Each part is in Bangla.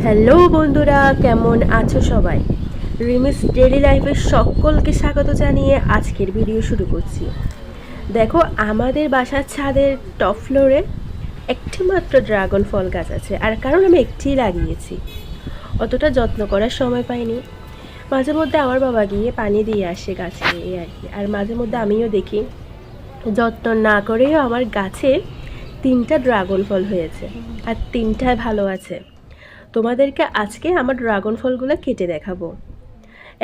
হ্যালো বন্ধুরা, কেমন আছো সবাই? রিমিস ডেইলি লাইফের সকলকে স্বাগত জানিয়ে আজকের ভিডিও শুরু করছি। দেখো, আমাদের বাসার ছাদের টপ ফ্লোরে একটি মাত্র ড্রাগন ফল গাছ আছে, আর কারণ আমি একটিই লাগিয়েছি, অতটা যত্ন করার সময় পাইনি। মাঝে মধ্যে আমার বাবা গিয়ে পানি দিয়ে আসে গাছে, এই আর কি। আর মাঝে মধ্যে আমিও দেখি, যত্ন না করেও আমার গাছে 3টা ড্রাগন ফল হয়েছে, আর 3টায় ভালো আছে। তোমাদেরকে আজকে আমার ড্রাগন ফলগুলো কেটে দেখাবো।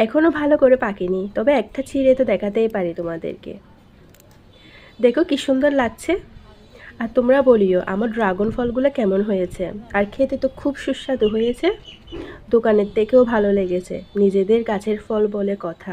এখনও ভালো করে পাকেনি, তবে একটা ছিঁড়ে তো দেখাতেই পারি তোমাদেরকে। দেখো কি সুন্দর লাগছে। আর তোমরা বলিও আমার ড্রাগন ফলগুলো কেমন হয়েছে। আর খেতে তো খুব সুস্বাদু হয়েছে, দোকানের থেকেও ভালো লেগেছে। নিজেদের গাছের ফল বলে কথা।